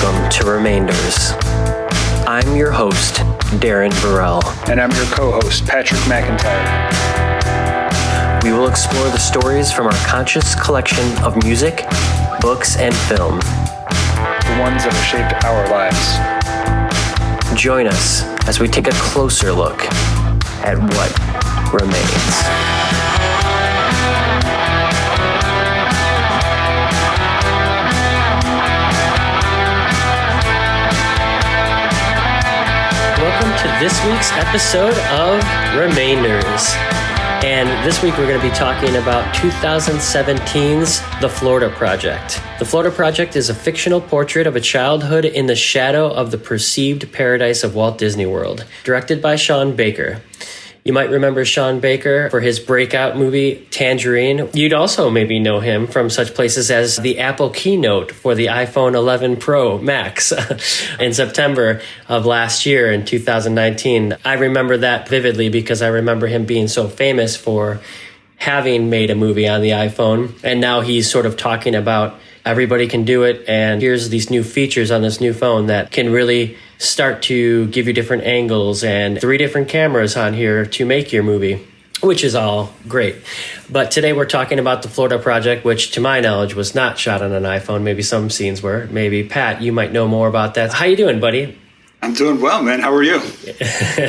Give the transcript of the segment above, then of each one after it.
Welcome to Remainders. I'm your host, Darren Burrell. And I'm your co-host, Patrick McIntyre. We will explore the stories from our conscious collection of music, books, and film. The ones that have shaped our lives. Join us as we take a closer look at what remains. Welcome to this week's episode of Remainders. And this week we're going to be talking about 2017's The Florida Project. The Florida Project is a fictional portrait of a childhood in the shadow of the perceived paradise of Walt Disney World, directed by Sean Baker. You might remember Sean Baker for his breakout movie, Tangerine. You'd also maybe know him from such places as the Apple keynote for the iPhone 11 Pro Max in September of last year in 2019. I remember that vividly because I remember him being so famous for having made a movie on the iPhone. And now he's sort of talking about everybody can do it, and here's these new features on this new phone that can really start to give you different angles and 3 different cameras on here to make your movie, which is all great. But today we're talking about the Florida Project, which to my knowledge was not shot on an iPhone. Maybe some scenes were. Maybe, Pat, you might know more about that. How you doing, buddy? I'm doing well, man. How are you?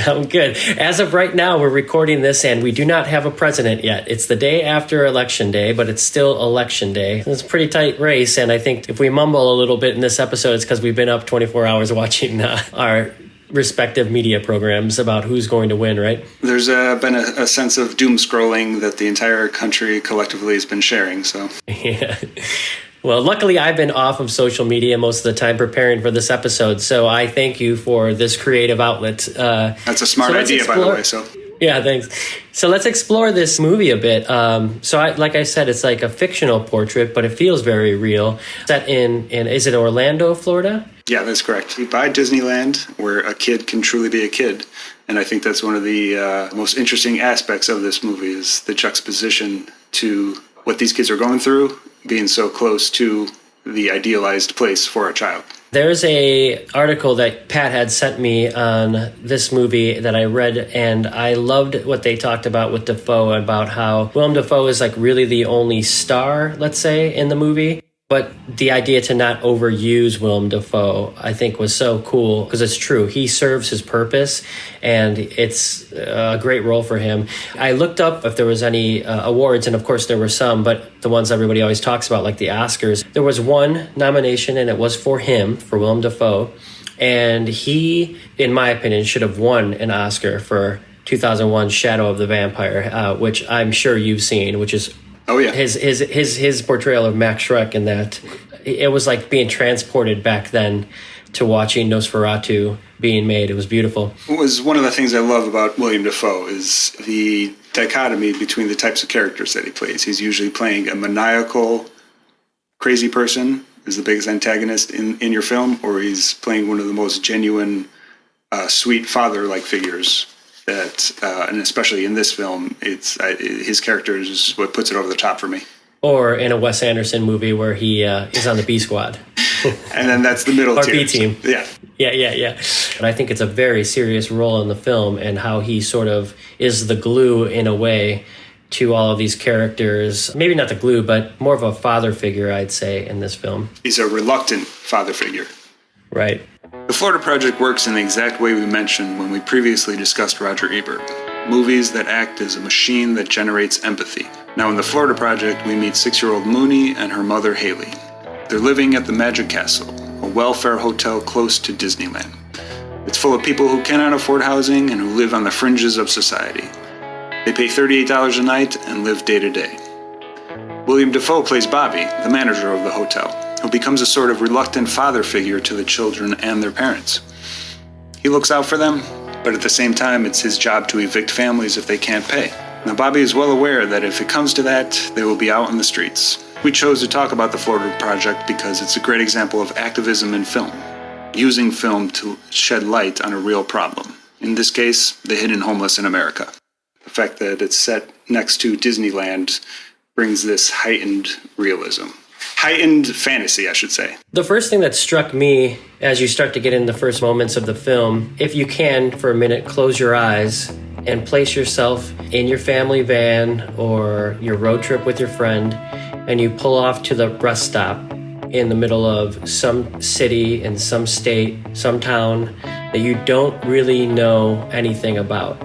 I'm good. As of right now, we're recording this and we do not have a president yet. It's the day after Election Day, but it's still Election Day. It's a pretty tight race, and I think if we mumble a little bit in this episode, it's because we've been up 24 hours watching our respective media programs about who's going to win, right? There's been a sense of doom scrolling that the entire country collectively has been sharing, so. Yeah. Well, luckily, I've been off of social media most of the time preparing for this episode, so I thank you for this creative outlet. That's a smart idea, by the way. So, yeah, thanks. So let's explore this movie a bit. Like I said, it's like a fictional portrait, but it feels very real. Set in is it Orlando, Florida? Yeah, that's correct. By Disneyland, where a kid can truly be a kid. And I think that's one of the most interesting aspects of this movie is the juxtaposition to what these kids are going through, being so close to the idealized place for a child. There's a article that Pat had sent me on this movie that I read, and I loved what they talked about with Dafoe, about how Willem Dafoe is like really the only star, let's say, in the movie. But the idea to not overuse Willem Dafoe, I think, was so cool because it's true. He serves his purpose, and it's a great role for him. I looked up if there was any awards, and of course there were some, but the ones everybody always talks about, like the Oscars. There was one nomination, and it was for him, for Willem Dafoe. And he, in my opinion, should have won an Oscar for 2001's Shadow of the Vampire, which I'm sure you've seen, which is oh yeah, his portrayal of Max Schreck, and that it was like being transported back then to watching Nosferatu being made. It was beautiful. What was one of the things I love about Willem Dafoe is the dichotomy between the types of characters that he plays. He's usually playing a maniacal, crazy person is the biggest antagonist in your film, or he's playing one of the most genuine, sweet father-like figures. That and especially in this film, it's his character is what puts it over the top for me. Or in a Wes Anderson movie where he is on the B Squad, and then that's the middle or tier. B Team. Yeah. And I think it's a very serious role in the film, and how he sort of is the glue in a way to all of these characters. Maybe not the glue, but more of a father figure, I'd say, in this film. He's a reluctant father figure. Right. The Florida Project works in the exact way we mentioned when we previously discussed Roger Ebert. Movies that act as a machine that generates empathy. Now in The Florida Project, we meet 6-year-old Mooney and her mother Haley. They're living at the Magic Castle, a welfare hotel close to Disneyland. It's full of people who cannot afford housing and who live on the fringes of society. They pay $38 a night and live day to day. Willem Dafoe plays Bobby, the manager of the hotel, who becomes a sort of reluctant father figure to the children and their parents. He looks out for them, but at the same time, it's his job to evict families if they can't pay. Now, Bobby is well aware that if it comes to that, they will be out in the streets. We chose to talk about the Florida Project because it's a great example of activism in film, using film to shed light on a real problem. In this case, the hidden homeless in America. The fact that it's set next to Disneyland brings this heightened realism. heightened fantasy, I should say. The first thing that struck me as you start to get in the first moments of the film, if you can, for a minute, close your eyes and place yourself in your family van or your road trip with your friend, and you pull off to the rest stop in the middle of some city, in some state, some town that you don't really know anything about.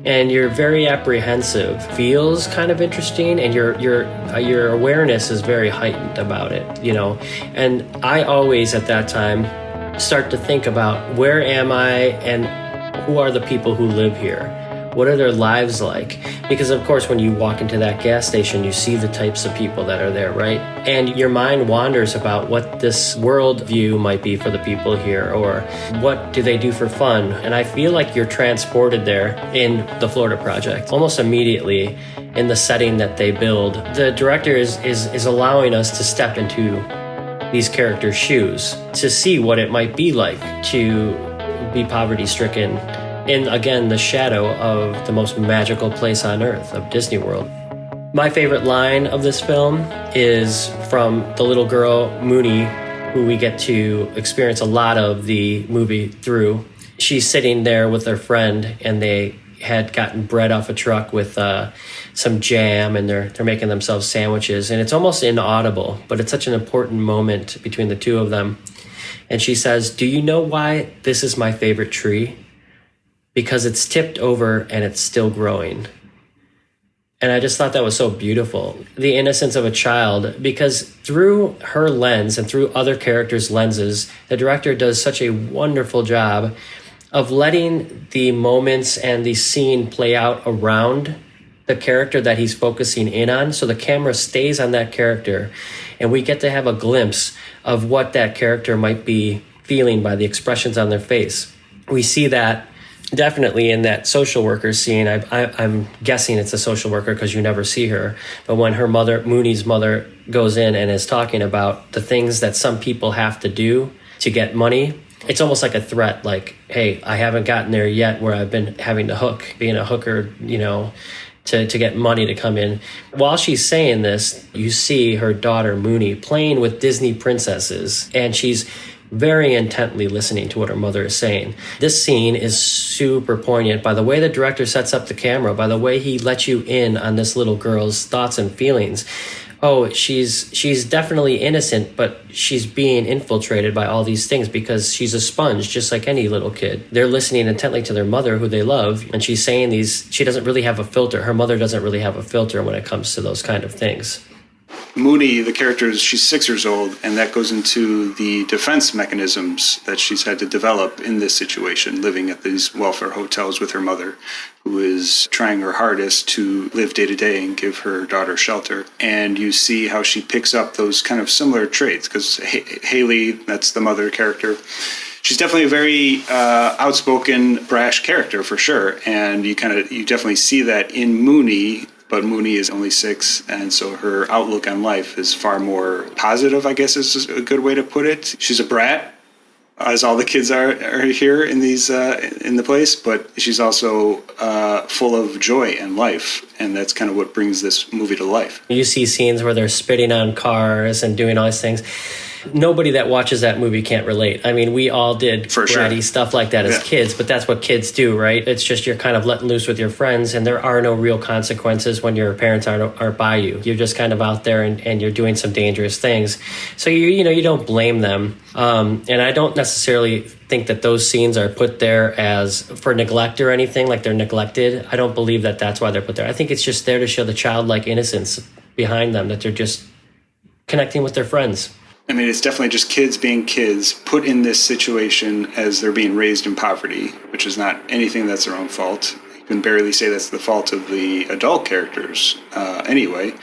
And you're very apprehensive, feels kind of interesting, and your awareness is very heightened about it, you know. And I always, at that time, start to think about, where am I and who are the people who live here? What are their lives like? Because, of course, when you walk into that gas station, you see the types of people that are there, right? And your mind wanders about what this world view might be for the people here, or what do they do for fun? And I feel like you're transported there in the Florida Project almost immediately in the setting that they build. The director is allowing us to step into these characters' shoes to see what it might be like to be poverty-stricken in, again, the shadow of the most magical place on earth, of Disney World. My favorite line of this film is from the little girl, Mooney, who we get to experience a lot of the movie through. She's sitting there with her friend, and they had gotten bread off a truck with some jam, and they're making themselves sandwiches. And it's almost inaudible, but it's such an important moment between the two of them. And she says, "Do you know why this is my favorite tree? Because it's tipped over and it's still growing." And I just thought that was so beautiful. The innocence of a child, because through her lens and through other characters' lenses, the director does such a wonderful job of letting the moments and the scene play out around the character that he's focusing in on. So the camera stays on that character, and we get to have a glimpse of what that character might be feeling by the expressions on their face. We see that definitely in that social worker scene. I'm guessing it's a social worker because you never see her. But when her mother, Mooney's mother, goes in and is talking about the things that some people have to do to get money, it's almost like a threat, like, hey, I haven't gotten there yet where I've been having to being a hooker, you know, to get money to come in. While she's saying this, you see her daughter, Mooney, playing with Disney princesses, and she's very intently listening to what her mother is saying. This scene is super poignant by the way the director sets up the camera, by the way he lets you in on this little girl's thoughts and feelings. Oh, she's definitely innocent, but she's being infiltrated by all these things because she's a sponge, just like any little kid. They're listening intently to their mother, who they love, and she's saying these. She doesn't really have a filter. Her mother doesn't really have a filter when it comes to those kind of things. Mooney, the character, she's 6 years old, and that goes into the defense mechanisms that she's had to develop in this situation, living at these welfare hotels with her mother, who is trying her hardest to live day to day and give her daughter shelter. And you see how she picks up those kind of similar traits, because Haley, that's the mother character, she's definitely a very outspoken, brash character for sure. And you definitely see that in Mooney. But Mooney is only 6, and so her outlook on life is far more positive, I guess is a good way to put it. She's a brat, as all the kids are here in these in the place, but she's also full of joy and life, and that's kind of what brings this movie to life. You see scenes where they're spitting on cars and doing all these things. Nobody that watches that movie can't relate. I mean, we all did bratty stuff like that as kids, but that's what kids do, right? It's just you're kind of letting loose with your friends, and there are no real consequences when your parents aren't by you. You're just kind of out there and you're doing some dangerous things. So you don't blame them. And I don't necessarily think that those scenes are put there as for neglect or anything, like they're neglected. I don't believe that that's why they're put there. I think it's just there to show the childlike innocence behind them, that they're just connecting with their friends. I mean, it's definitely just kids being kids put in this situation as they're being raised in poverty, which is not anything that's their own fault. You can barely say that's the fault of the adult characters anyway.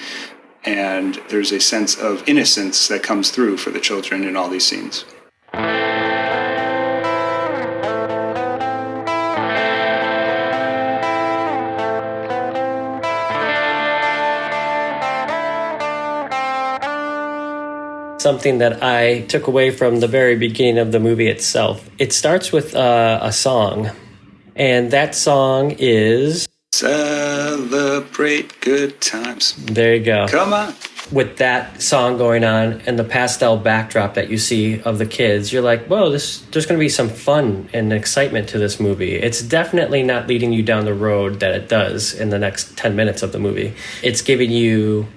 And there's a sense of innocence that comes through for the children in all these scenes. Something that I took away from the very beginning of the movie itself. It starts with a song, and that song is... Celebrate good times. There you go. Come on. with that song going on and the pastel backdrop that you see of the kids, you're like, whoa, there's going to be some fun and excitement to this movie. It's definitely not leading you down the road that it does in the next 10 minutes of the movie. It's giving you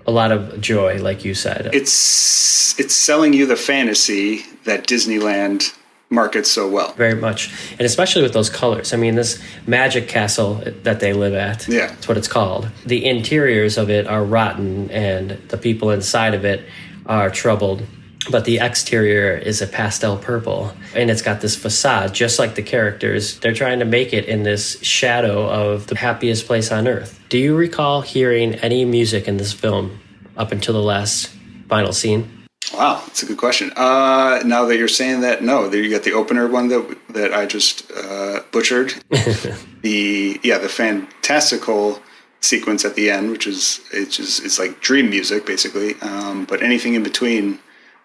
a lot of joy, like you said. It's selling you the fantasy that Disneyland markets so well. Very much. And especially with those colors. I mean, this magic castle that they live at, yeah, that's what it's called. The interiors of it are rotten and the people inside of it are troubled. But the exterior is a pastel purple. And it's got this facade, just like the characters. They're trying to make it in this shadow of the happiest place on earth. Do you recall hearing any music in this film up until the last final scene? Wow, that's a good question. Now that you're saying that, no. There you got the opener one that I just butchered. the fantastical sequence at the end, it's like dream music basically. But anything in between,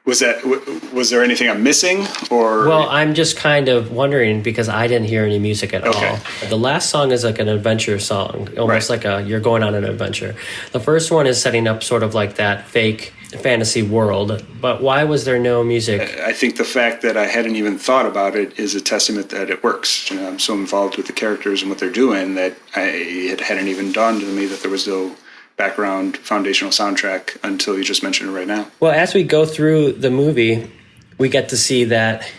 was there anything I'm missing, or? Well, I'm just kind of wondering because I didn't hear any music at all. The last song is like an adventure song, almost like you're going on an adventure. The first one is setting up sort of like that fake fantasy world, but why was there no music? I think the fact that I hadn't even thought about it is a testament that it works. You know, I'm so involved with the characters and what they're doing that it hadn't even dawned on me that there was no background foundational soundtrack until you just mentioned it right now. Well, as we go through the movie, we get to see that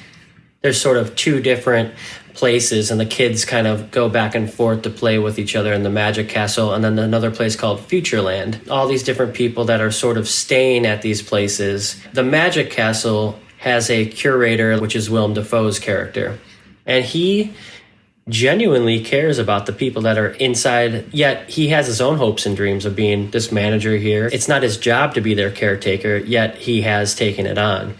there's sort of two different places, and the kids kind of go back and forth to play with each other in the Magic Castle, and then another place called Futureland. All these different people that are sort of staying at these places. The Magic Castle has a curator, which is Willem Dafoe's character, and he genuinely cares about the people that are inside, yet he has his own hopes and dreams of being this manager here. It's not his job to be their caretaker, yet he has taken it on.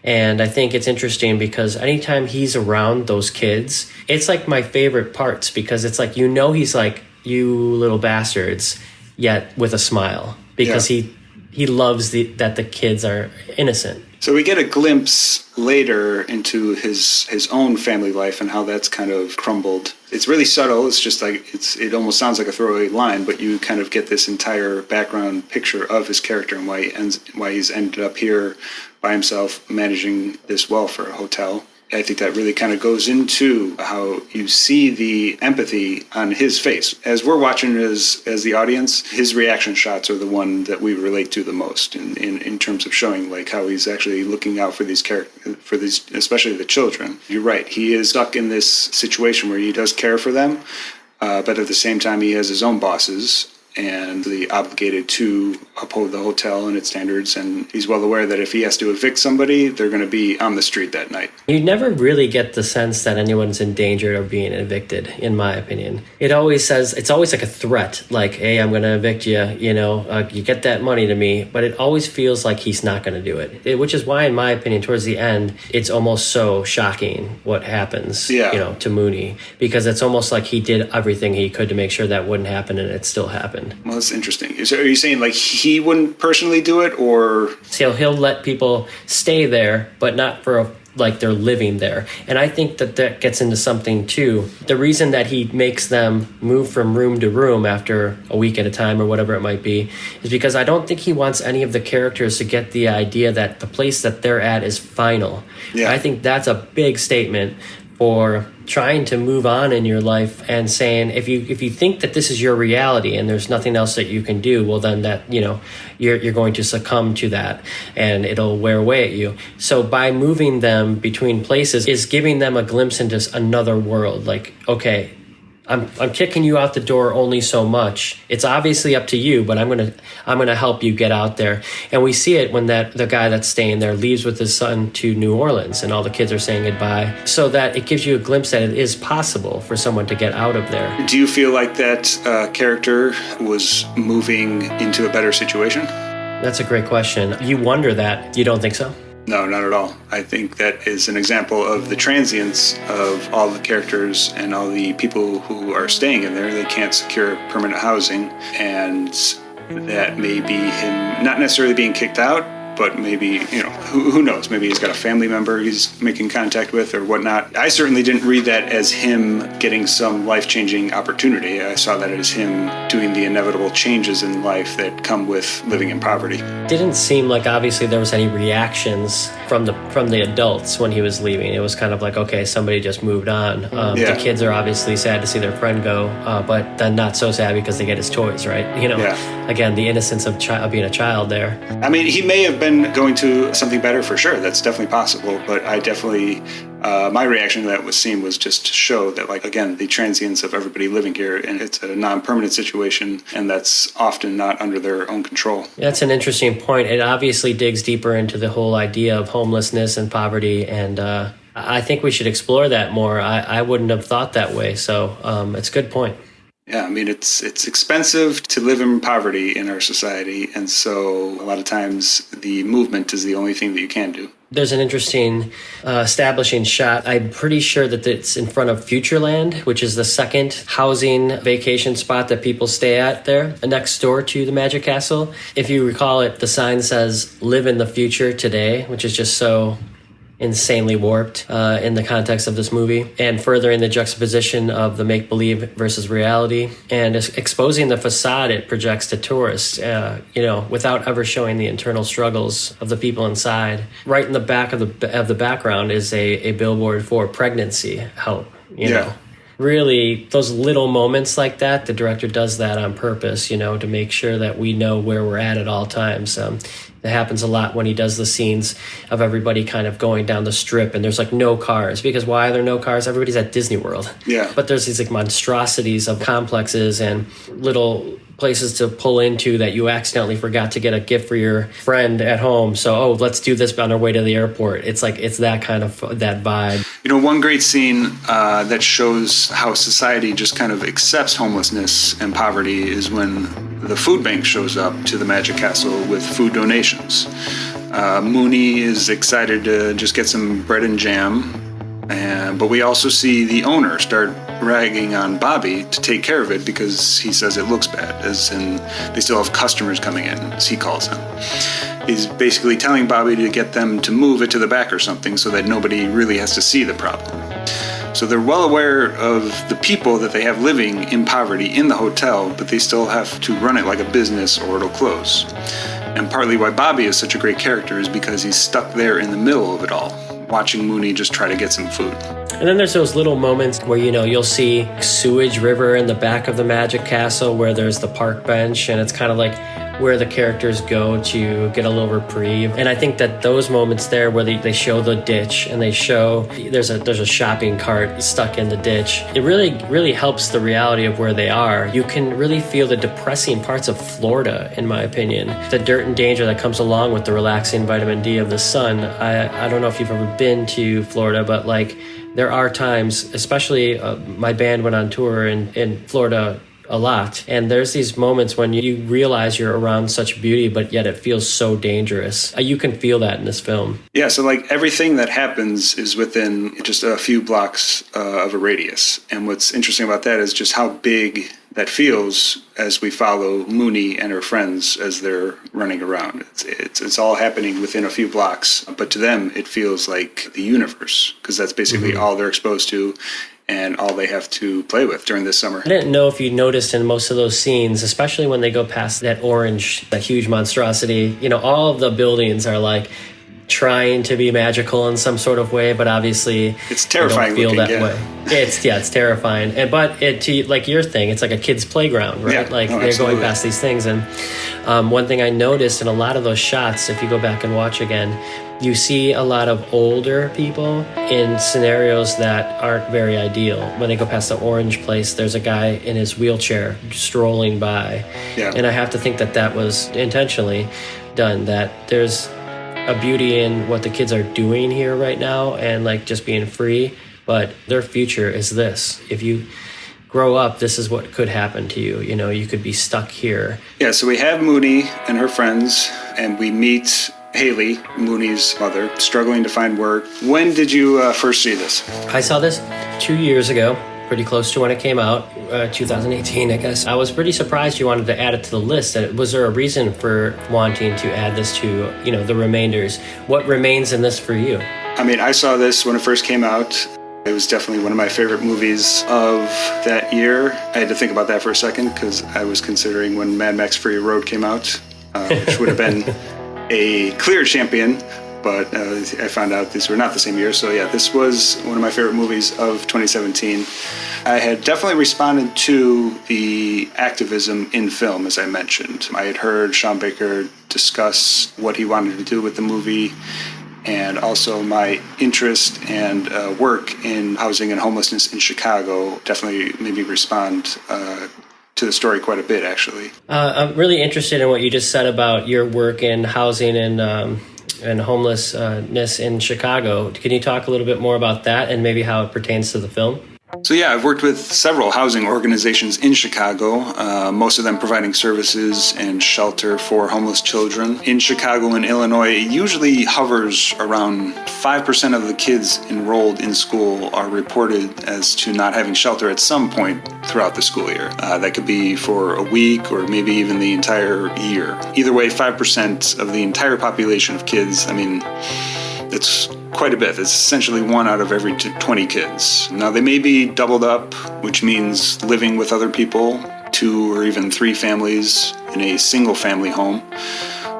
And I think it's interesting because anytime he's around those kids, it's like my favorite parts because it's like, he's like, you little bastards, yet with a smile because he loves that the kids are innocent. So we get a glimpse later into his own family life and how that's kind of crumbled. It's really subtle. It's just like it almost sounds like a throwaway line, but you kind of get this entire background picture of his character and why he's ended up here by himself managing this welfare hotel. I think that really kind of goes into how you see the empathy on his face. As we're watching as the audience, his reaction shots are the one that we relate to the most in terms of showing like how he's actually looking out for these especially the children. You're right. He is stuck in this situation where he does care for them, but at the same time he has his own bosses and the obligated to uphold the hotel and its standards. And he's well aware that if he has to evict somebody, they're going to be on the street that night. You never really get the sense that anyone's in danger of being evicted, in my opinion. It's always like a threat, like, hey, I'm going to evict you, you get that money to me. But it always feels like he's not going to do it, which is why, in my opinion, towards the end, it's almost so shocking what happens, to Mooney, because it's almost like he did everything he could to make sure that wouldn't happen, and it still happened. Well, that's interesting. So are you saying like he wouldn't personally do it, or? So he'll let people stay there, but not for like they're living there. And I think that gets into something too. The reason that he makes them move from room to room after a week at a time or whatever it might be is because I don't think he wants any of the characters to get the idea that the place that they're at is final. Yeah. I think that's a big statement for trying to move on in your life and saying if you think that this is your reality and there's nothing else that you can do, well then that you're going to succumb to that and it'll wear away at you. So by moving them between places is giving them a glimpse into another world. Like, okay, I'm kicking you out the door only so much. It's obviously up to you, but I'm gonna help you get out there. And we see it when the guy that's staying there leaves with his son to New Orleans, and all the kids are saying goodbye. So that it gives you a glimpse that it is possible for someone to get out of there. Do you feel like that character was moving into a better situation? That's a great question. You wonder that. You don't think so? No, not at all. I think that is an example of the transience of all the characters and all the people who are staying in there. They can't secure permanent housing, and that may be him not necessarily being kicked out, but maybe, who knows? Maybe he's got a family member he's making contact with or whatnot. I certainly didn't read that as him getting some life-changing opportunity. I saw that as him doing the inevitable changes in life that come with living in poverty. Didn't seem like obviously there was any reactions from the adults when he was leaving. It was kind of like, okay, somebody just moved on. The kids are obviously sad to see their friend go, but then not so sad because they get his toys, right? Again, the innocence of being a child there. I mean, he may have been going to something better for sure. That's definitely possible. But I definitely, my reaction to that was just to show that, like, again, the transience of everybody living here, and it's a non-permanent situation, and that's often not under their own control. That's an interesting point. It obviously digs deeper into the whole idea of homelessness and poverty, and I think we should explore that more. I wouldn't have thought that way, so it's a good point. Yeah, I mean, it's expensive to live in poverty in our society, and so a lot of times the movement is the only thing that you can do. There's an interesting establishing shot. I'm pretty sure that it's in front of Futureland, which is the second housing vacation spot that people stay at there, next door to the Magic Castle. If you recall it, the sign says, "Live in the future today," which is just so insanely warped in the context of this movie, and furthering the juxtaposition of the make-believe versus reality, and exposing the facade it projects to tourists, without ever showing the internal struggles of the people inside. Right in the back of the background is a billboard for pregnancy help. Really, those little moments like that, the director does that on purpose, to make sure that we know where we're at all times. That happens a lot when he does the scenes of everybody kind of going down the strip and there's like no cars. Because why are there no cars? Everybody's at Disney World. Yeah. But there's these like monstrosities of complexes and little places to pull into that you accidentally forgot to get a gift for your friend at home. So, let's do this on our way to the airport. It's like, it's that kind of, that vibe. One great scene that shows how society just kind of accepts homelessness and poverty is when the food bank shows up to the Magic Castle with food donations. Mooney is excited to just get some bread and jam. But we also see the owner start ragging on Bobby to take care of it because he says it looks bad, as in they still have customers coming in, as he calls them. He's basically telling Bobby to get them to move it to the back or something so that nobody really has to see the problem. So they're well aware of the people that they have living in poverty in the hotel, but they still have to run it like a business or it'll close. And partly why Bobby is such a great character is because he's stuck there in the middle of it all, watching Mooney just try to get some food. And then there's those little moments where, you'll see sewage river in the back of the Magic Castle where there's the park bench, and it's kind of like where the characters go to get a little reprieve. And I think that those moments there where they show the ditch and they show there's a shopping cart stuck in the ditch, it really helps the reality of where they are. You can really feel the depressing parts of Florida, in my opinion. The dirt and danger that comes along with the relaxing vitamin D of the sun. I don't know if you've ever been to Florida, but like there are times, especially my band went on tour in Florida a lot, and there's these moments when you realize you're around such beauty, but yet it feels so dangerous. You can feel that in this film. Yeah, so like everything that happens is within just a few blocks of a radius. And what's interesting about that is just how big that feels as we follow Mooney and her friends as they're running around. It's all happening within a few blocks, but to them it feels like the universe, because that's basically all they're exposed to and all they have to play with during this summer. I didn't know if you noticed in most of those scenes, especially when they go past that orange, that huge monstrosity, all of the buildings are like trying to be magical in some sort of way, but obviously it's terrifying. They don't feel that way. It's terrifying. But to like your thing, it's like a kid's playground, right? They're absolutely going past these things. And one thing I noticed in a lot of those shots, if you go back and watch again, you see a lot of older people in scenarios that aren't very ideal. When they go past the orange place, there's a guy in his wheelchair strolling by. Yeah. And I have to think that was intentionally done, that there's a beauty in what the kids are doing here right now and like just being free, but their future is this. If you grow up, this is what could happen to you. You could be stuck here. Yeah, so we have Mooney and her friends, and we meet Haley, Mooney's mother, struggling to find work. When did you first see this? I saw this 2 years ago. pretty close to when it came out, 2018, I guess. I was pretty surprised you wanted to add it to the list. Was there a reason for wanting to add this to, the remainders? What remains in this for you? I mean, I saw this when it first came out. It was definitely one of my favorite movies of that year. I had to think about that for a second because I was considering when Mad Max Fury Road came out, which would have been a clear champion, but I found out these were not the same year. So yeah, this was one of my favorite movies of 2017. I had definitely responded to the activism in film, as I mentioned. I had heard Sean Baker discuss what he wanted to do with the movie, and also my interest and work in housing and homelessness in Chicago definitely made me respond to the story quite a bit, actually. I'm really interested in what you just said about your work in housing and homelessness in Chicago. Can you talk a little bit more about that and maybe how it pertains to the film? So yeah, I've worked with several housing organizations in Chicago, most of them providing services and shelter for homeless children. In Chicago and Illinois, it usually hovers around 5% of the kids enrolled in school are reported as to not having shelter at some point throughout the school year. That could be for a week or maybe even the entire year. Either way, 5% of the entire population of kids, I mean, it's quite a bit. It's essentially 1 out of every 20 kids. Now, they may be doubled up, which means living with other people, 2 or even 3 families in a single family home,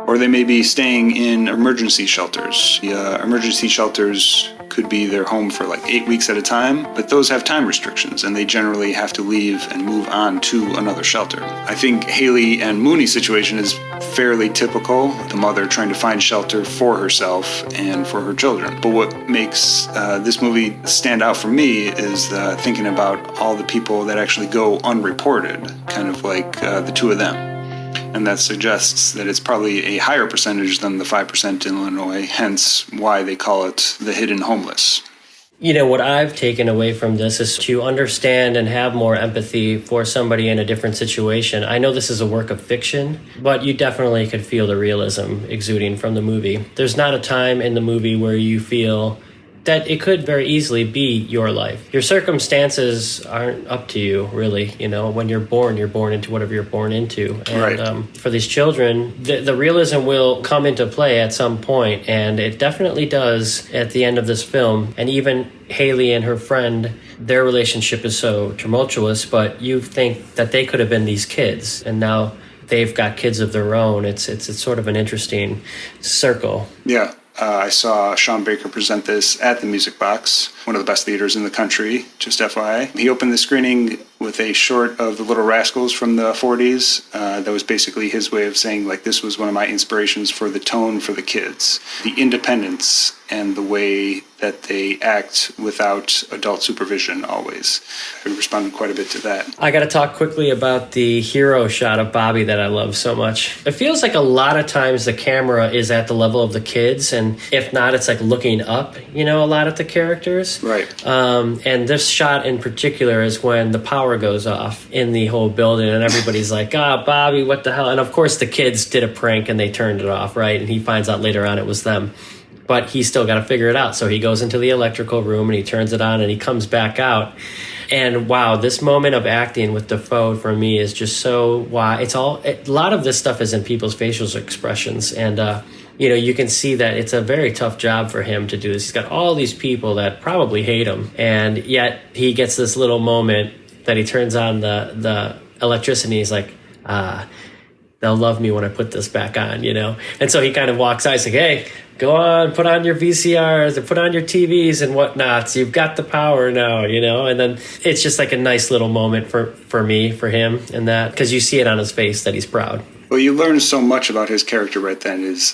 or they may be staying in emergency shelters. The emergency shelters could be their home for like 8 weeks at a time, but those have time restrictions and they generally have to leave and move on to another shelter. I think Haley and Mooney's situation is fairly typical, the mother trying to find shelter for herself and for her children. But what makes this movie stand out for me is thinking about all the people that actually go unreported, kind of like the 2 of them. And that suggests that it's probably a higher percentage than the 5% in Illinois, hence why they call it the hidden homeless. What I've taken away from this is to understand and have more empathy for somebody in a different situation. I know this is a work of fiction, but you definitely could feel the realism exuding from the movie. There's not a time in the movie where you feel that it could very easily be your life. Your circumstances aren't up to you, really. When you're born into whatever you're born into. And right. For these children, the realism will come into play at some point, and it definitely does at the end of this film. And even Haley and her friend, their relationship is so tumultuous, but you think that they could have been these kids, and now they've got kids of their own. It's sort of an interesting circle. Yeah. I saw Sean Baker present this at the Music Box, one of the best theaters in the country, just FYI. He opened the screening with a short of the Little Rascals from the 40s. That was basically his way of saying, this was one of my inspirations for the tone for the kids. The independence and the way that they act without adult supervision always. I responded quite a bit to that. I got to talk quickly about the hero shot of Bobby that I love so much. It feels like a lot of times the camera is at the level of the kids, and if not, it's like looking up, a lot at the characters. Right. And this shot in particular is when the power goes off in the whole building, and everybody's like, Bobby, what the hell? And of course the kids did a prank and they turned it off, right? And he finds out later on it was them. But he's still got to figure it out. So he goes into the electrical room and he turns it on and he comes back out. And wow, this moment of acting with Dafoe for me is just so wow. A lot of this stuff is in people's facial expressions. And, you can see that it's a very tough job for him to do this. He's got all these people that probably hate him. And yet he gets this little moment that he turns on the electricity. He's like, they'll love me when I put this back on, And so he kind of walks out. He's like, hey, go on, put on your VCRs or put on your TVs and whatnot. So you've got the power now, And then it's just like a nice little moment for me, for him, and that, because you see it on his face that he's proud. Well, you learn so much about his character right then is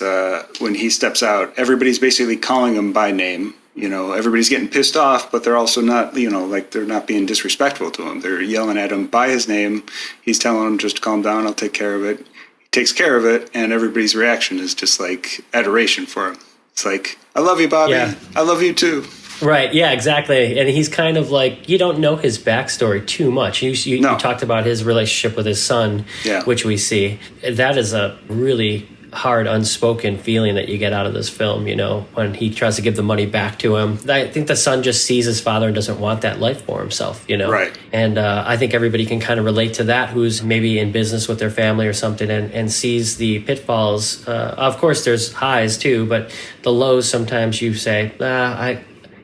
when he steps out, everybody's basically calling him by name. Everybody's getting pissed off, but they're also not, they're not being disrespectful to him. They're yelling at him by his name. He's telling them just to calm down, I'll take care of it. He takes care of it, and everybody's reaction is just like adoration for him. It's like, I love you, Bobby. Yeah. I love you too. Right, yeah, exactly. And he's kind of like, you don't know his backstory too much. You talked about his relationship with his son, which we see. That is a really hard, unspoken feeling that you get out of this film, when he tries to give the money back to him. I think the son just sees his father and doesn't want that life for himself, Right. And I think everybody can kind of relate to that who's maybe in business with their family or something and sees the pitfalls. Of course, there's highs too, but the lows sometimes you say,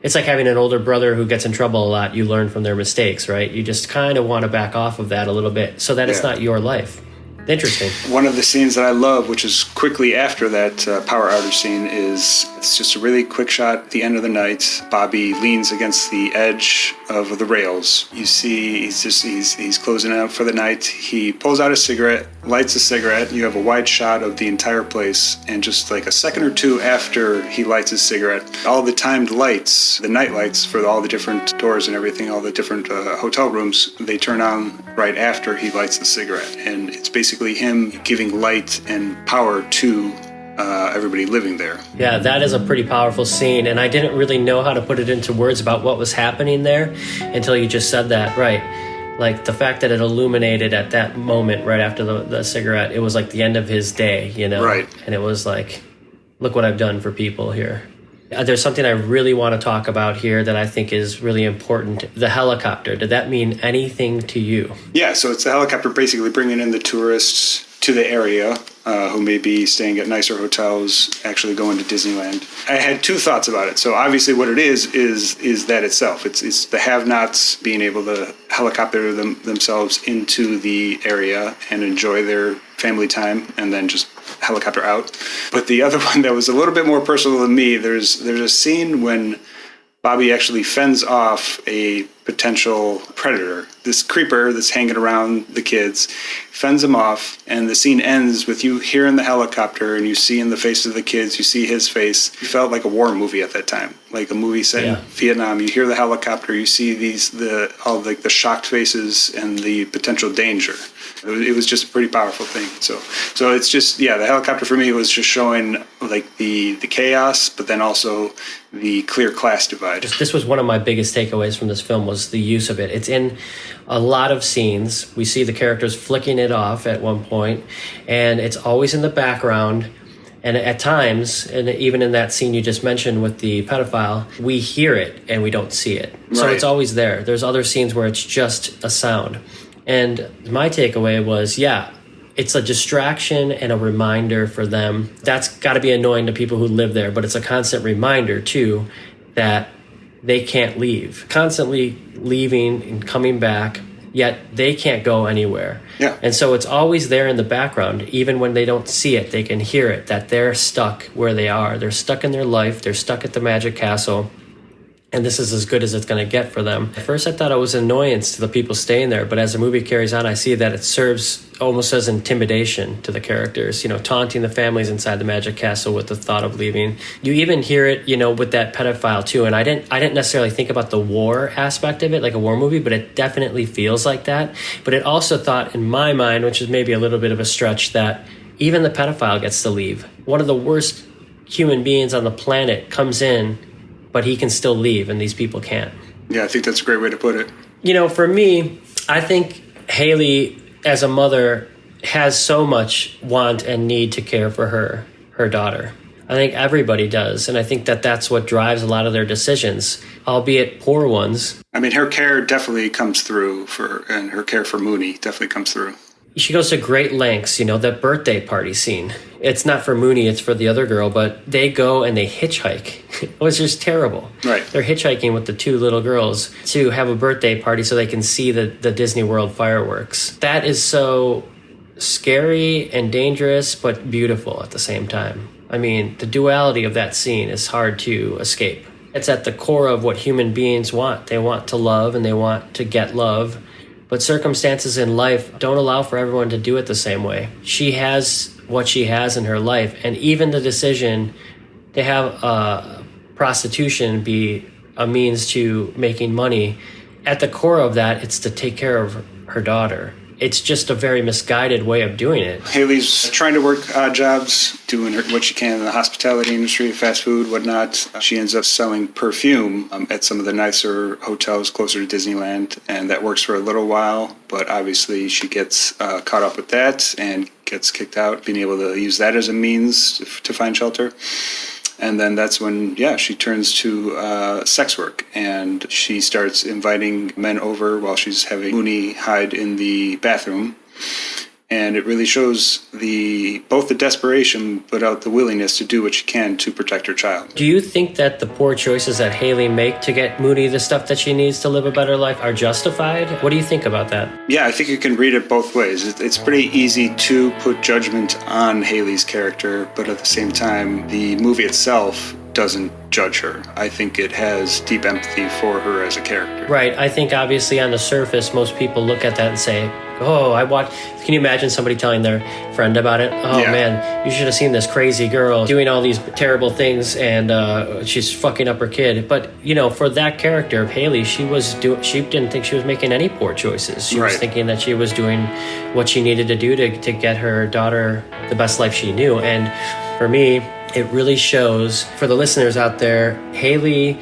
it's like having an older brother who gets in trouble a lot. You learn from their mistakes, right? You just kind of want to back off of that a little bit so that it's not your life. Interesting. One of the scenes that I love, which is quickly after that power outage scene, is it's just a really quick shot at the end of the night. Bobby leans against the edge of the rails. You see he's closing out for the night. He pulls out a cigarette, lights a cigarette. You have a wide shot of the entire place, and just like a second or two after he lights his cigarette, all the timed lights, the night lights for all the different doors and everything, all the different hotel rooms, they turn on right after he lights the cigarette. And it's basically him giving light and power to everybody living there. Yeah, that is a pretty powerful scene, and I didn't really know how to put it into words about what was happening there until you just said that, right? Like the fact that it illuminated at that moment right after the cigarette, it was like the end of his day, Right. And it was like, look what I've done for people here. There's something I really want to talk about here that I think is really important. The helicopter. Did that mean anything to you? Yeah, so it's the helicopter basically bringing in the tourists to the area who may be staying at nicer hotels, actually going to Disneyland. I had two thoughts about it. So obviously what it is that itself. It's the have-nots being able to helicopter themselves into the area and enjoy their family time and then just helicopter out. But the other one that was a little bit more personal to me, there's a scene when Bobby actually fends off a potential predator. This creeper that's hanging around the kids fends him off, and the scene ends with you hearing the helicopter and you see in the face of the kids, you see his face. It felt like a war movie at that time, like a movie set in Vietnam. You hear the helicopter, you see all the shocked faces and the potential danger. It was just a pretty powerful thing. So it's just, the helicopter for me was just showing like the chaos, but then also the clear class divide. This was one of my biggest takeaways from this film was the use of it. It's in a lot of scenes. We see the characters flicking it off at one point, and it's always in the background. And at times, and even in that scene you just mentioned with the pedophile, we hear it and we don't see it. So Right. It's always there. There's other scenes where it's just a sound. And my takeaway was, it's a distraction and a reminder for them. That's got to be annoying to people who live there, but it's a constant reminder, too, that they can't leave. Constantly leaving and coming back, yet they can't go anywhere. Yeah. And so it's always there in the background. Even when they don't see it, they can hear it, that they're stuck where they are. They're stuck in their life. They're stuck at the Magic Castle. And this is as good as it's going to get for them. At first, I thought it was an annoyance to the people staying there. But as the movie carries on, I see that it serves almost as intimidation to the characters, taunting the families inside the Magic Castle with the thought of leaving. You even hear it, with that pedophile, too. And I didn't necessarily think about the war aspect of it, like a war movie, but it definitely feels like that. But it also thought, in my mind, which is maybe a little bit of a stretch, that even the pedophile gets to leave. One of the worst human beings on the planet comes in, but he can still leave, and these people can't. Yeah, I think that's a great way to put it. For me, I think Haley, as a mother, has so much want and need to care for her daughter. I think everybody does, and I think that that's what drives a lot of their decisions, albeit poor ones. I mean, her care definitely comes through and her care for Mooney definitely comes through. She goes to great lengths, that birthday party scene. It's not for Mooney, it's for the other girl, but they go and they hitchhike. It was just terrible. Right. They're hitchhiking with the two little girls to have a birthday party so they can see the Disney World fireworks. That is so scary and dangerous, but beautiful at the same time. I mean, the duality of that scene is hard to escape. It's at the core of what human beings want. They want to love and they want to get love. But circumstances in life don't allow for everyone to do it the same way. She has what she has in her life, and even the decision to have prostitution be a means to making money, at the core of that, it's to take care of her daughter. it's just a very misguided way of doing it. Haley's trying to work odd jobs, doing what she can in the hospitality industry, fast food, whatnot. She ends up selling perfume at some of the nicer hotels closer to Disneyland, and that works for a little while, but obviously she gets caught up with that and gets kicked out, being able to use that as a means to find shelter. And then that's when, she turns to sex work, and she starts inviting men over while she's having Mooney hide in the bathroom. And it really shows both the desperation, but out the willingness to do what she can to protect her child. Do you think that the poor choices that Haley make to get Mooney the stuff that she needs to live a better life are justified? What do you think about that? Yeah, I think you can read it both ways. It's pretty easy to put judgment on Haley's character, but at the same time, the movie itself doesn't judge her. I think it has deep empathy for her as a character. Right. I think obviously on the surface, most people look at that and say, oh, can you imagine somebody telling their friend about it? Oh, man, you should have seen this crazy girl doing all these terrible things, and she's fucking up her kid. But, for that character of Haley, she didn't think she was making any poor choices. She was thinking that she was doing what she needed to do to get her daughter the best life she knew. And for me, it really shows, for the listeners out there, Haley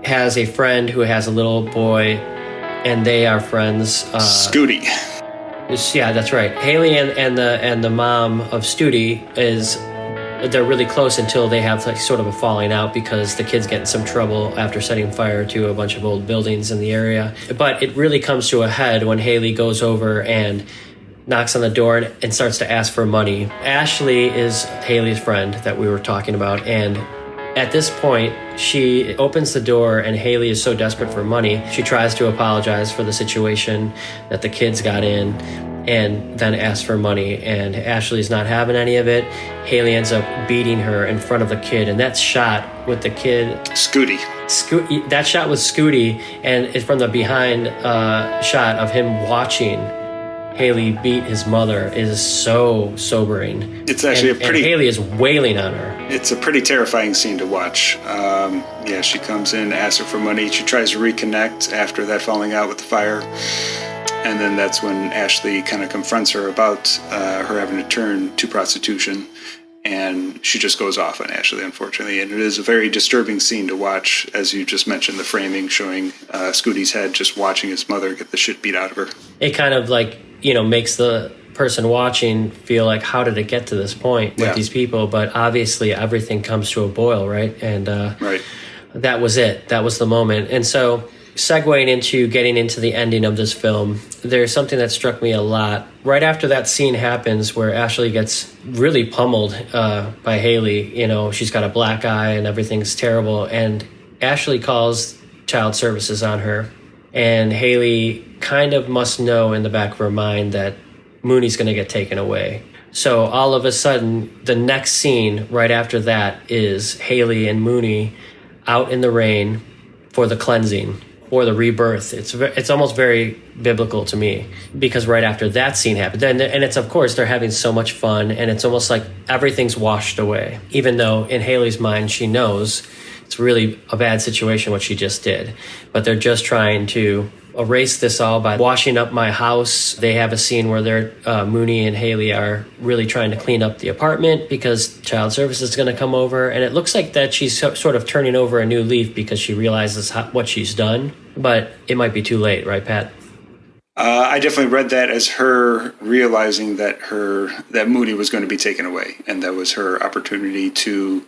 has a friend who has a little boy, and they are friends. Scooty. Yeah, that's right. Haley and the mom of Studi they're really close until they have sort of a falling out because the kid's getting some trouble after setting fire to a bunch of old buildings in the area. But it really comes to a head when Haley goes over and knocks on the door and starts to ask for money. Ashley is Haley's friend that we were talking about, and at this point, she opens the door, and Haley is so desperate for money, she tries to apologize for the situation that the kids got in, and then asks for money, and Ashley's not having any of it. Haley ends up beating her in front of the kid, and that shot with the kid... Scooty. That shot with Scooty, and it's from the behind shot of him watching Haley beat his mother is so sobering. It's actually and Haley is wailing on her. It's a pretty terrifying scene to watch. She comes in, asks her for money. She tries to reconnect after that falling out with the fire. And then that's when Ashley kind of confronts her about her having to turn to prostitution. And she just goes off on Ashley, unfortunately. And it is a very disturbing scene to watch, as you just mentioned, the framing showing Scooty's head just watching his mother get the shit beat out of her. It kind of makes the person watching feel like, how did it get to this point with these people? But obviously everything comes to a boil, right? And that was it. That was the moment. And so segueing into getting into the ending of this film, there's something that struck me a lot. Right after that scene happens where Ashley gets really pummeled by Haley, she's got a black eye and everything's terrible. And Ashley calls child services on her. And Haley kind of must know in the back of her mind that Mooney's going to get taken away. So all of a sudden, the next scene right after that is Haley and Mooney out in the rain for the cleansing or the rebirth. It's almost very biblical to me, because right after that scene happened, and it's, of course, they're having so much fun, and it's almost like everything's washed away, even though in Haley's mind she knows it's really a bad situation what she just did. But they're just trying to erase this all by washing up my house. They have a scene where Mooney and Haley are really trying to clean up the apartment because child services is going to come over. And it looks like that she's sort of turning over a new leaf because she realizes what she's done. But it might be too late, right, Pat? I definitely read that as her realizing that Mooney was going to be taken away. And that was her opportunity to,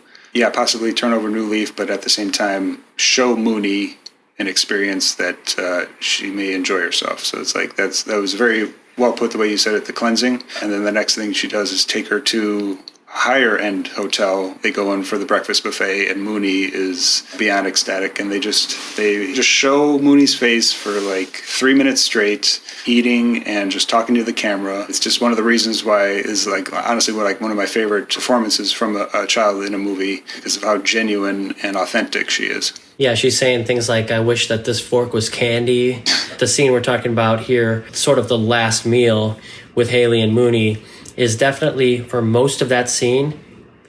possibly turn over a new leaf, but at the same time show Mooney an experience that she may enjoy herself. So it's like that was very well put the way you said it, the cleansing. And then the next thing she does is take her to a higher end hotel. They go in for the breakfast buffet, and Mooney is beyond ecstatic. And they just show Mooney's face for like 3 minutes straight, eating and just talking to the camera. It's just one of the reasons why is honestly one of my favorite performances from a child in a movie, because of how genuine and authentic she is. Yeah, she's saying things like, I wish that this fork was candy. The scene we're talking about here, sort of the last meal with Haley and Mooney, is definitely, for most of that scene,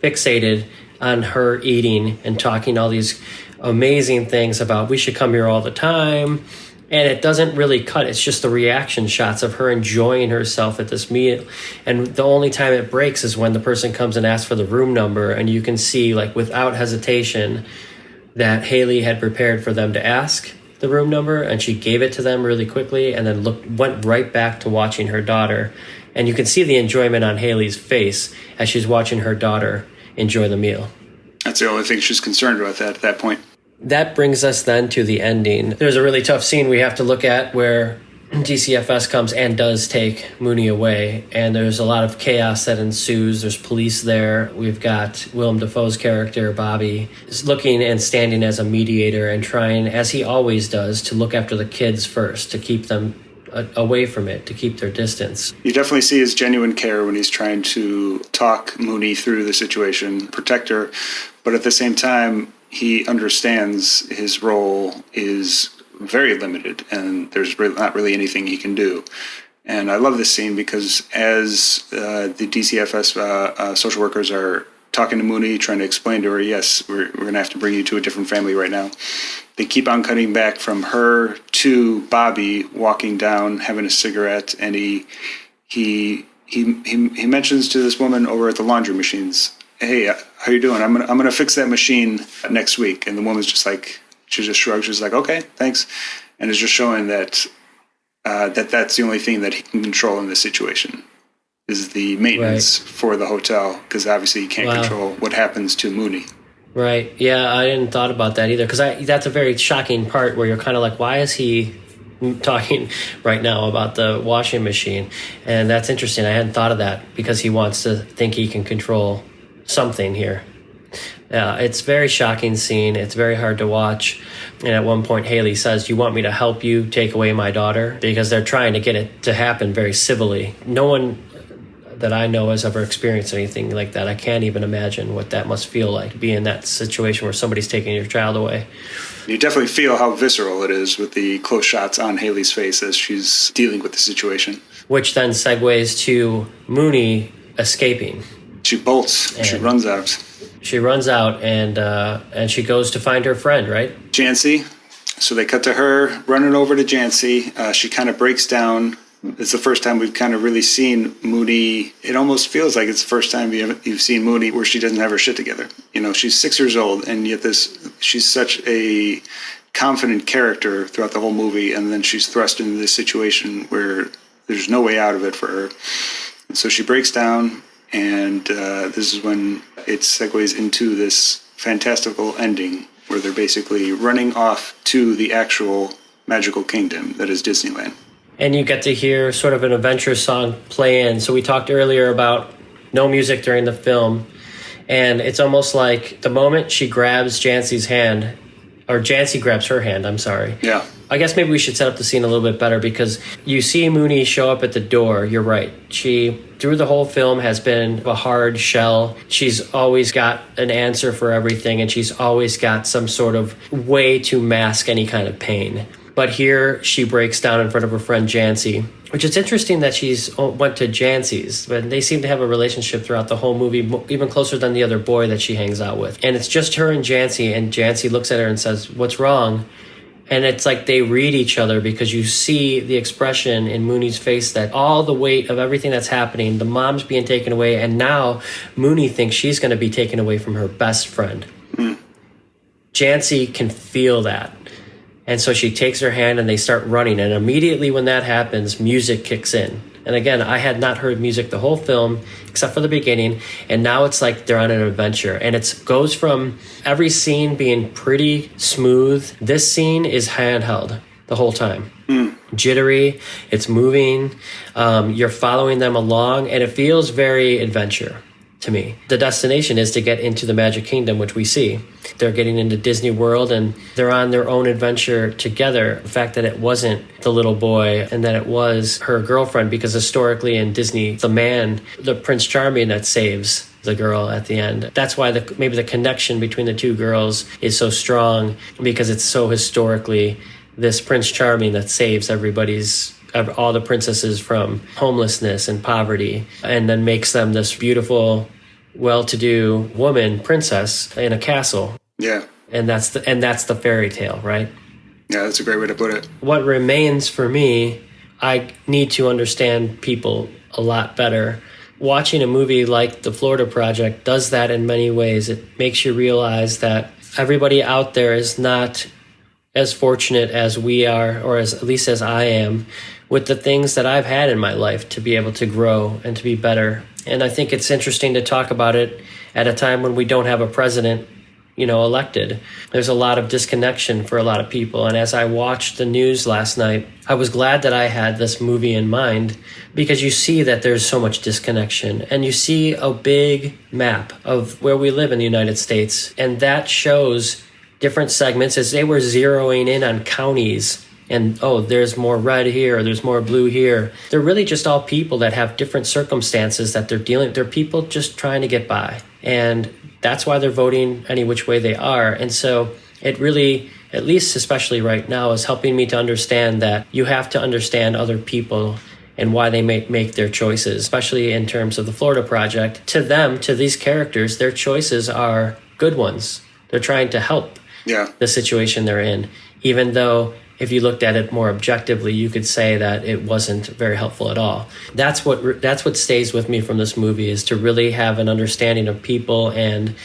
fixated on her eating and talking all these amazing things about we should come here all the time. And it doesn't really cut. It's just the reaction shots of her enjoying herself at this meal. And the only time it breaks is when the person comes and asks for the room number. And you can see, like, without hesitation, that Haley had prepared for them to ask the room number. And she gave it to them really quickly and then went right back to watching her daughter. And you can see the enjoyment on Haley's face as she's watching her daughter enjoy the meal. That's the only thing she's concerned about at that point. That brings us then to the ending. There's a really tough scene we have to look at where DCFS comes and does take Mooney away, and there's a lot of chaos that ensues. There's police there. We've got Willem Dafoe's character, Bobby, is looking and standing as a mediator and trying, as he always does, to look after the kids first, to keep them away from it, to keep their distance. You definitely see his genuine care when he's trying to talk Mooney through the situation, protect her, but at the same time, he understands his role is very limited and there's not really anything he can do. And I love this scene because as the DCFS social workers are talking to Mooney, trying to explain to her, yes, we're going to have to bring you to a different family right now. They keep on cutting back from her to Bobby walking down, having a cigarette, and he mentions to this woman over at the laundry machines, "Hey, how you doing? I'm gonna fix that machine next week." And the woman's just like, she just shrugs. She's like, "Okay, thanks," and it's just showing that that's the only thing that he can control in this situation is the maintenance for the hotel, because obviously he can't control what happens to Mooney. Right. Yeah, I hadn't thought about that either, because that's a very shocking part where you're kind of like, why is he talking right now about the washing machine? And that's interesting. I hadn't thought of that, because he wants to think he can control something here. It's a very shocking scene. It's very hard to watch. And at one point, Haley says, "You want me to help you take away my daughter?" Because they're trying to get it to happen very civilly. No one that I know has ever experienced anything like that. I can't even imagine what that must feel like, to be in that situation where somebody's taking your child away. You definitely feel how visceral it is with the close shots on Haley's face as she's dealing with the situation. Which then segues to Mooney escaping. She bolts. And she runs out. She runs out and she goes to find her friend, right? Jancy. So they cut to her running over to Jancy. She kind of breaks down. It's the first time we've kind of really seen Mooney. It almost feels like it's the first time you've seen Mooney where she doesn't have her shit together. You know, she's 6 years old, and yet she's such a confident character throughout the whole movie, and then she's thrust into this situation where there's no way out of it for her. And so she breaks down, and this is when it segues into this fantastical ending where they're basically running off to the actual magical kingdom that is Disneyland. And you get to hear sort of an adventure song play in. So we talked earlier about no music during the film. And it's almost like the moment she grabs Jancy's hand, or Jancy grabs her hand, I'm sorry. Yeah. I guess maybe we should set up the scene a little bit better, because you see Mooney show up at the door. You're right. She, through the whole film, has been a hard shell. She's always got an answer for everything, and she's always got some sort of way to mask any kind of pain. But here she breaks down in front of her friend Jancy, which is interesting that she's went to Jancy's, but they seem to have a relationship throughout the whole movie, even closer than the other boy that she hangs out with. And it's just her and Jancy looks at her and says, "What's wrong?" And it's like they read each other, because you see the expression in Mooney's face that all the weight of everything that's happening, the mom's being taken away, and now Mooney thinks she's going to be taken away from her best friend. Jancy can feel that. And so she takes her hand and they start running. And immediately when that happens, music kicks in. And again, I had not heard music the whole film, except for the beginning. And now it's like they're on an adventure. And it goes from every scene being pretty smooth. This scene is handheld the whole time. Jittery, it's moving. You're following them along. And it feels very adventure to me. The destination is to get into the Magic Kingdom, which we see. They're getting into Disney World and they're on their own adventure together. The fact that it wasn't the little boy and that it was her girlfriend, because historically in Disney, the Prince Charming that saves the girl at the end. That's why maybe the connection between the two girls is so strong, because it's so historically this Prince Charming that saves all the princesses from homelessness and poverty, and then makes them this beautiful, well-to-do woman princess in a castle. Yeah. And that's the fairy tale, right? Yeah, that's a great way to put it. What remains for me, I need to understand people a lot better. Watching a movie like The Florida Project does that in many ways. It makes you realize that everybody out there is not as fortunate as we are, or as at least as I am, with the things that I've had in my life to be able to grow and to be better. And I think it's interesting to talk about it at a time when we don't have a president, elected. There's a lot of disconnection for a lot of people. And as I watched the news last night, I was glad that I had this movie in mind, because you see that there's so much disconnection, and you see a big map of where we live in the United States. And that shows different segments as they were zeroing in on counties. And, there's more red here, there's more blue here. They're really just all people that have different circumstances that they're dealing with. They're people just trying to get by. And that's why they're voting any which way they are. And so it really, at least especially right now, is helping me to understand that you have to understand other people and why they make their choices, especially in terms of the Florida Project. To them, to these characters, their choices are good ones. They're trying to help the situation they're in, even though if you looked at it more objectively, you could say that it wasn't very helpful at all. That's what stays with me from this movie, is to really have an understanding of people and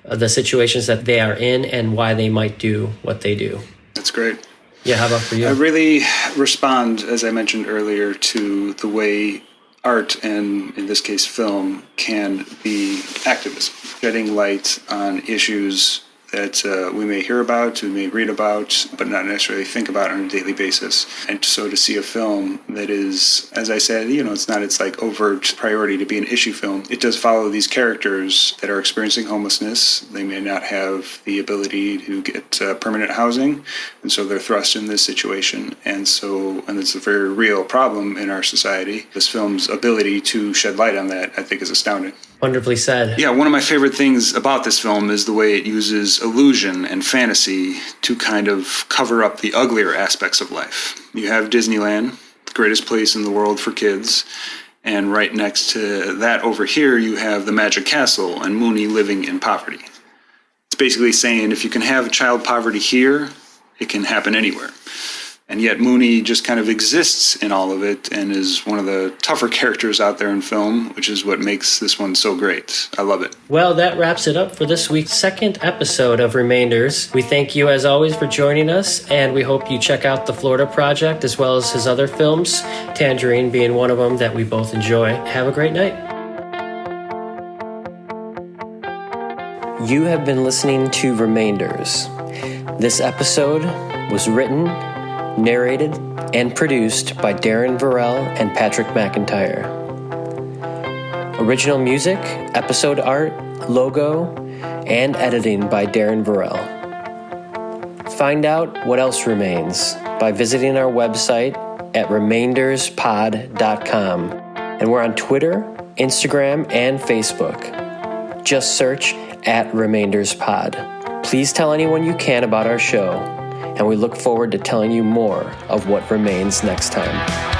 the situations that they are in and why they might do what they do. That's great. Yeah, how about for you? I really respond, as I mentioned earlier, to the way art, and in this case film, can be activism, shedding light on issues that we may hear about, we may read about, but not necessarily think about on a daily basis. And so to see a film that is, as I said, it's not its like overt priority to be an issue film. It does follow these characters that are experiencing homelessness. They may not have the ability to get permanent housing, and so they're thrust in this situation. And it's a very real problem in our society. This film's ability to shed light on that, I think, is astounding. Wonderfully said. Yeah, one of my favorite things about this film is the way it uses illusion and fantasy to kind of cover up the uglier aspects of life. You have Disneyland, the greatest place in the world for kids, and right next to that over here, you have the Magic Castle and Mooney living in poverty. It's basically saying if you can have child poverty here, it can happen anywhere. And yet Mooney just kind of exists in all of it and is one of the tougher characters out there in film, which is what makes this one so great. I love it. Well, that wraps it up for this week's second episode of Remainders. We thank you, as always, for joining us, and we hope you check out The Florida Project as well as his other films, Tangerine being one of them that we both enjoy. Have a great night. You have been listening to Remainders. This episode was written, narrated, and produced by Darren Varell and Patrick McIntyre. Original music, episode art, logo, and editing by Darren Varell. Find out what else remains by visiting our website at remainderspod.com. And we're on Twitter, Instagram, and Facebook. Just search @RemainersPod. Please tell anyone you can about our show, and we look forward to telling you more of what remains next time.